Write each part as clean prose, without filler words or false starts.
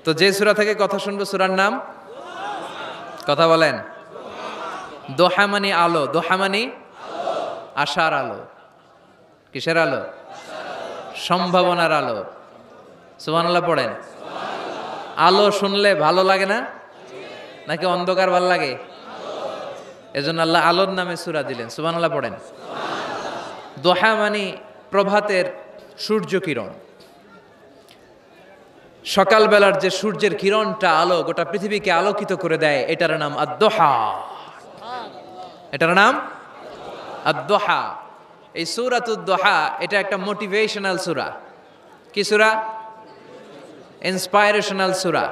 তো যে সূরা থেকে কথা শুনবো সূরার নাম কথা বলেন। দোহা মানে আলো, দোহা মানে আশার আলো। কিসের আলো? সম্ভাবনার আলো। সুবহানাল্লাহ পড়েন। আলো শুনলে ভালো লাগে না নাকি অন্ধকার ভালো লাগে? এজন্য আল্লাহ আলোর নামে সূরা দিলেন। সুবহানাল্লাহ পড়েন। দোহা মানে প্রভাতের সূর্য কিরণ। সকালবেলার যে সূর্যের কিরণটা আলো গোটা পৃথিবীকে আলোকিত করে দেয়, এটার নাম আদ-দোহা। এটার নাম আদ-দোহা। এই সূরাতুদ দোহা এটা একটা মোটিভেশনাল সূরা। কি সূরা? ইন্সপাইরেশনাল সূরা।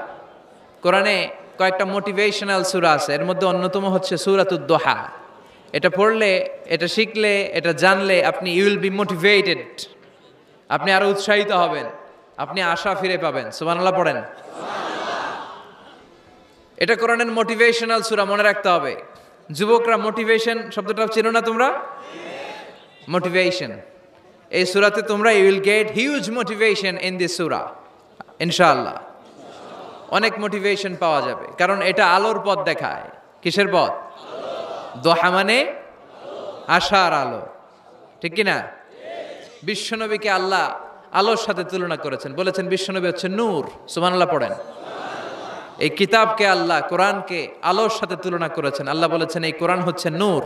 কোরআনে কয়েকটা মোটিভেশনাল সূরা আছে, এর মধ্যে অন্যতম হচ্ছে সূরাতুদ দোহা। এটা পড়লে, এটা শিখলে, এটা জানলে আপনি ইউ উইল বি মোটিভেটেড, আপনি আরো উৎসাহিত হবেন, আপনি আশা ফিরে পাবেন। সুবহানাল্লাহ পড়েন। এটা কোরআনের মোটিভেশনাল সূরা, মনে রাখতে হবে। যুবকরা মোটিভেশন শব্দটা চেনো না তোমরা? মোটিভেশন এই সূরাতে তোমরা you will get huge motivation in this সূরা ইনশাআল্লাহ। অনেক মোটিভেশন পাওয়া যাবে, কারণ এটা আলোর পথ দেখায়। কিসের পথ? দোহা মানে আশার আলো, ঠিক কি না? বিশ্বনবীকে আল্লাহ আলোর সাথে তুলনা করেছেন, বলেছেন বিশ্বনবী হচ্ছে নূর। সুবহানাল্লাহ পড়েন। এই কিতাবকে আল্লাহ, কোরআনকে আলোর সাথে তুলনা করেছেন। আল্লাহ বলেছেন এই কোরআন হচ্ছে নূর।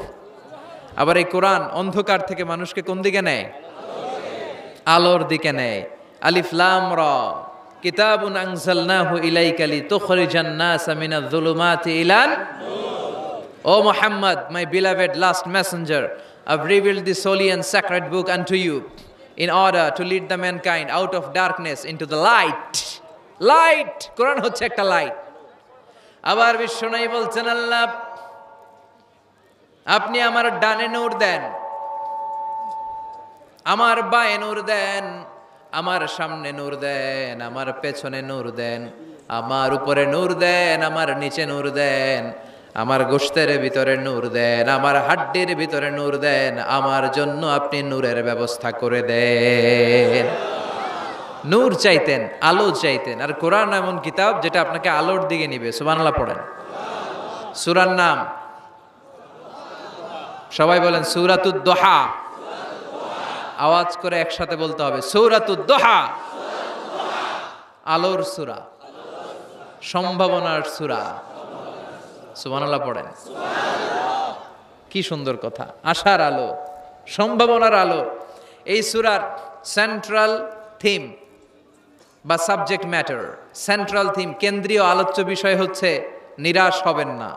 আবার এই কোরআন অন্ধকার থেকে মানুষকে কোন দিকে নেয়? আলোর দিকে নেয়। আলিফ লাম রা কিতাবুন আনজালনাহু ইলাইকা লিতুখরিজান নাসা মিনাজ যুলুমাতি ইলান নূর। ও মুহাম্মদ, my beloved last messenger, I've revealed this holy and sacred book unto you in order to lead the mankind out of darkness into the light. Light, কোরআন হচ্ছে একটা লাইট। আবার বিশ্বনবী বলছেন আল্লাহ আপনি আমার ডানে নূর দেন, আমার বায়ে নূর দেন, আমার সামনে নূর দেন, আমার পেছনে নূর দেন, আমার উপরে নূর দেন, আমার নিচে নূর দেন, আমার গোশতের ভিতরে নূর দেন, আমার হাড্ডির ভিতরে নূর দেন, আমার জন্য আপনি নূরের ব্যবস্থা করে দেন। নূর চাইতেন, আলো চাইতেন। আর কোরআন এমন কিতাব যেটা আপনাকে আলোর দিকে নিবে। সুবহানাল্লাহ পড়েন। সূরার নাম সবাই বলেন সূরাতুদ দোহা। আওয়াজ করে একসাথে বলতে হবে সূরাতুদ দোহা। আলোর সূরা, সম্ভাবনার সূরা। সুবহানাল্লাহ পড়েন। কি সুন্দর কথা! আশার আলো, সম্ভাবনার আলো। এই সূরার সেন্ট্রাল থিম বা সাবজেক্ট ম্যাটার, সেন্ট্রাল থিম, কেন্দ্রীয় আলোচ্য বিষয় হচ্ছে নিরাশ হবেন না,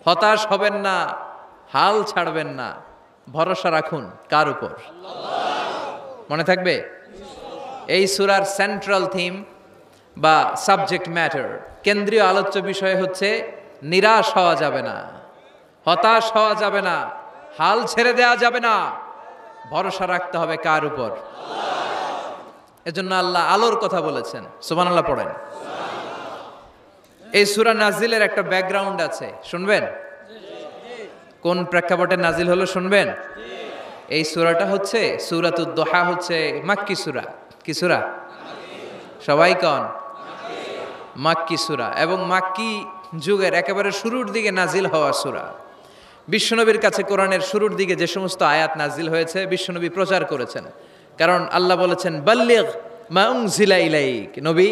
হতাশ হবেন না, হাল ছাড়বেন না, ভরসা রাখুন কার উপর? মনে থাকবে? এই সূরার সেন্ট্রাল থিম বা সাবজেক্ট ম্যাটার, কেন্দ্রীয় আলোচ্য বিষয় হচ্ছে নিরাশ হওয়া যাবে না, হতাশ হওয়া যাবে না, হাল ছেড়ে দেওয়া যাবে না, ভরসা রাখতে হবে কার উপর? এজন্য আল্লাহ আলোর কথা বলেছেন। সুবহানাল্লাহ পড়েন। এই সূরা নাজিলের একটা ব্যাকগ্রাউন্ড আছে, শুনবেন? কোন প্রেক্ষাপটে নাজিল হলো শুনবেন? এই সূরাটা হচ্ছে সূরাতুদ দোহা, হচ্ছে মাক্কি সূরা। কি সূরা? সবাই কোন? মাক্কি সূরা, এবং মাক্কি যুগের একেবারে শুরুর দিকে নাজিল হওয়া সূরা। বিশ্বনবীর কাছে কোরআনের শুরুর দিকে যে সমস্ত আয়াত নাজিল হয়েছে বিশ্বনবী প্রচার করেছেন। কারণ আল্লাহ বলেছেন বাল্লিগ মা উনজিলা ইলাইক, নবী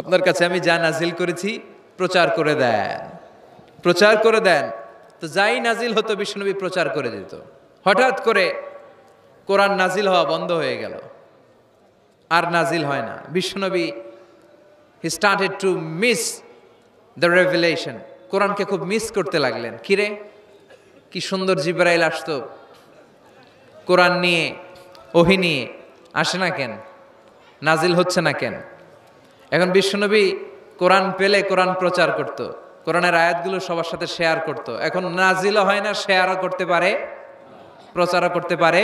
আপনার কাছে আমি যা নাজিল করেছি প্রচার করে দেন, প্রচার করে দেন। তো যাই নাজিল হতো বিশ্বনবী প্রচার করে দিত। হঠাৎ করে কোরআন নাজিল হওয়া বন্ধ হয়ে গেল, আর নাজিল হয় না। বিশ্বনবী he started to miss the revelation, কোরআনকে খুব মিস করতে লাগলেন। কিরে, কি সুন্দর জিবরাইল আসতো কোরআন নিয়ে, ওহী নিয়ে, আসে না কেন? নাজিল হচ্ছে না কেন? এখন বিশ্বনবী কোরআন পেলে কোরআন প্রচার করত, কোরআনের আয়াতগুলো সবার সাথে শেয়ার করত। এখন নাজিলও হয় না, শেয়ারও করতে পারে, প্রচারও করতে পারে,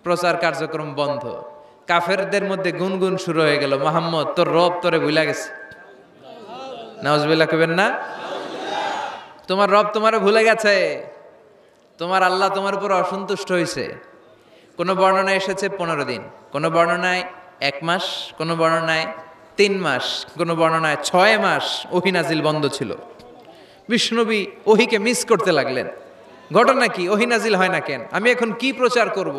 প্রচার কার্যক্রম বন্ধ। কাফেরদের মধ্যে গুনগুন শুরু হয়ে গেল, মুহাম্মদ তোর রব তোরে ভুলে গেছে। নাউজুবিল্লাহ কইবেন না? তোমার রব তোমারে ভুলে গেছে, তোমার আল্লাহ তোমার উপর অসন্তুষ্ট হয়েছে। কোন বর্ণনায় এসেছে 15 দিন, কোন বর্ণনায় 1 মাস, কোন বর্ণনায় 3 মাস, কোন বর্ণনায় 6 মাস ওহী নাজিল বন্ধ ছিল। বিশ্বনবী ওহীকে মিস করতে লাগলেন। ঘটনা কি? ওহী নাজিল হয় না কেন? আমি এখন কি প্রচার করব?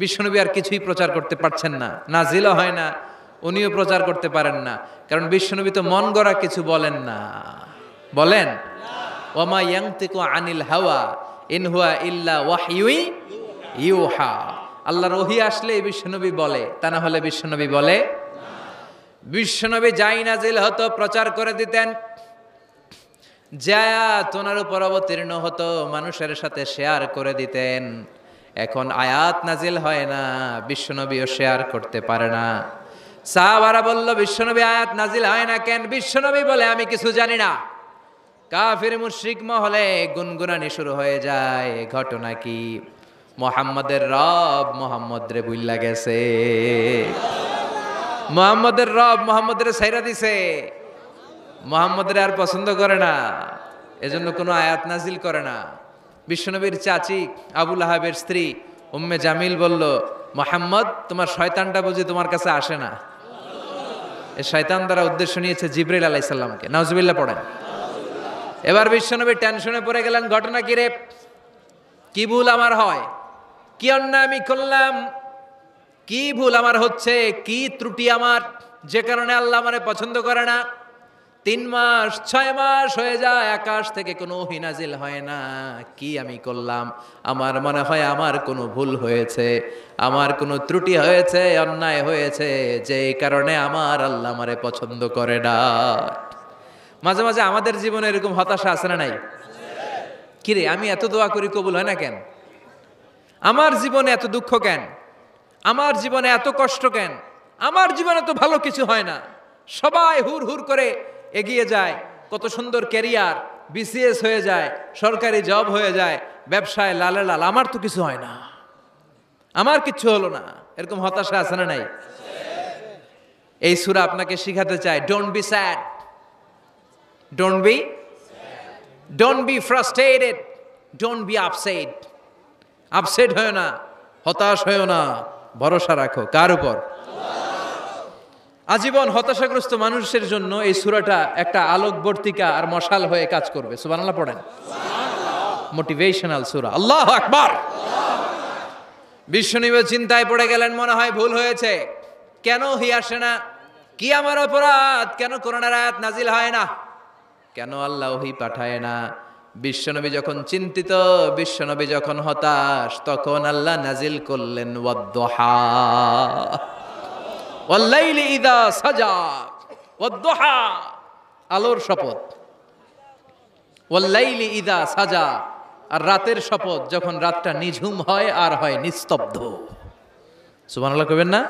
বিশ্বনবী আর কিছুই প্রচার করতে পারছেন না, নাজিলও হয় না, উনিও প্রচার করতে পারেন না। কারণ বিশ্বনবী তো মন গড়া কিছু বলেন না। বলেন, ওমা ইয়ানতিকু আনিল হাওয়া ইন হুয়া ইল্লা ওয়াহয়ুই ইউহা। আল্লাহর ওহী আসলে বিশ্বনবী বলে, তা না হলে বিশ্বনবী বলে। বিশ্বনবী যাই নাজিল হতো প্রচার করে দিতেন, আয়াত ওনার উপর অবতীর্ণ হতো মানুষের সাথে শেয়ার করে দিতেন। এখন আয়াত নাজিল হয় না, বিশ্বনবীও শেয়ার করতে পারে না। সাহাবারা বলল, বিশ্বনবী আয়াত নাজিল হয় না কেন? বিশ্বনবী বলে, আমি কিছু জানি না। কাফির মুশরিক মহলে গুনগুনানি শুরু হয়ে যায়। ঘটনা কি? মুহাম্মাদের রব মুহাম্মদ রে ভুইল্লা গেছে। মুহাম্মাদের রব মুহাম্মদের ছাইরা দিছে, মুহাম্মদের আর পছন্দ করে না, এজন্য কোনো আয়াত নাজিল করে না। বিশ্বনবীর চাচি আবু লাহাবের স্ত্রী উম্মে জামিল বলল, মুহাম্মদ তোমার শয়তানটা বুঝি তোমার কাছে আসে না? এই শয়তান দ্বারা উদ্দেশ্য নিয়েছে জিবরাইল আলাইহিস সালামকে। নাউজুবিল্লাহ পড়েন। এবার বিশ্বনবী টেনশনে পড়ে গেলেন। ঘটনা কি রে? কি ভুল আমার হয়? কি অন্যায় আমি করলাম? কি ভুল আমার হচ্ছে? কি ত্রুটি আমার, যে কারণে আল্লাহ আমারে পছন্দ করে না? 3 মাস 6 মাস হয়ে যায়, আকাশ থেকে কোনো ওহী নাজিল হয় না। কি আমি করলাম? আমার মনে হয় আমার কোনো ভুল হয়েছে, আমার কোনো ত্রুটি হয়েছে, অন্যায় হয়েছে, যে কারণে আমার আল্লাহ আমারে পছন্দ করে না। মাঝে মাঝে আমাদের জীবনে এরকম হতাশা আছে না নাই? কিরে, আমি এত দোয়া করি কবুল হয় না কেন? আমার জীবনে এত দুঃখ কেন? আমার জীবনে এত কষ্ট কেন? আমার জীবনে তো ভালো কিছু হয় না। সবাই হুর হুর করে এগিয়ে যায়, কত সুন্দর ক্যারিয়ার, বিসিএস হয়ে যায়, সরকারি জব হয়ে যায়, ব্যবসায় লালে লাল, আমার তো কিছু হয় না, আমার কিচ্ছু হলো না। এরকম হতাশা আছে না নাই? এই সূরা আপনাকে শিখাতে চায়, don't be sad, don't be frustrated, don't be upset. Upset হয় না, হতাশ হয় না, ভরসা রাখো কার উপর? আজীবন হতাশাগ্রস্ত মানুষের জন্য এই সূরাটা একটা আলোকবর্তিকা আর মশাল হয়ে কাজ করবে। সুবহানাল্লাহ পড়েন। মোটিভেশনাল সূরা। আল্লাহু আকবার। বিশ্বনবী চিন্তায় পড়ে গেলেন, মনে হয় ভুল হয়েছে। কেন ওহী আসে না? কি আমার অপরাধ? কেন কোরআনের আয়াত নাজিল হয় না? কেন আল্লাহ ওহী পাঠায় না? বিশ্বনবী যখন চিন্তিত, বিশ্বনবী যখন হতাশ, তখন আল্লাহ নাজিল করলেন ওয়াদ-দুহা, ওয়াল-লাইলি ইযা সাজা, ওয়াদ-দুহা, আলোর শপথ, ওয়াল-লাইলি ইযা সাজা, আর রাতের শপথ, যখন রাতটা নিঝুম হয় আর হয় নিস্তব্ধ। সুবহানাল্লাহ কইবেন না?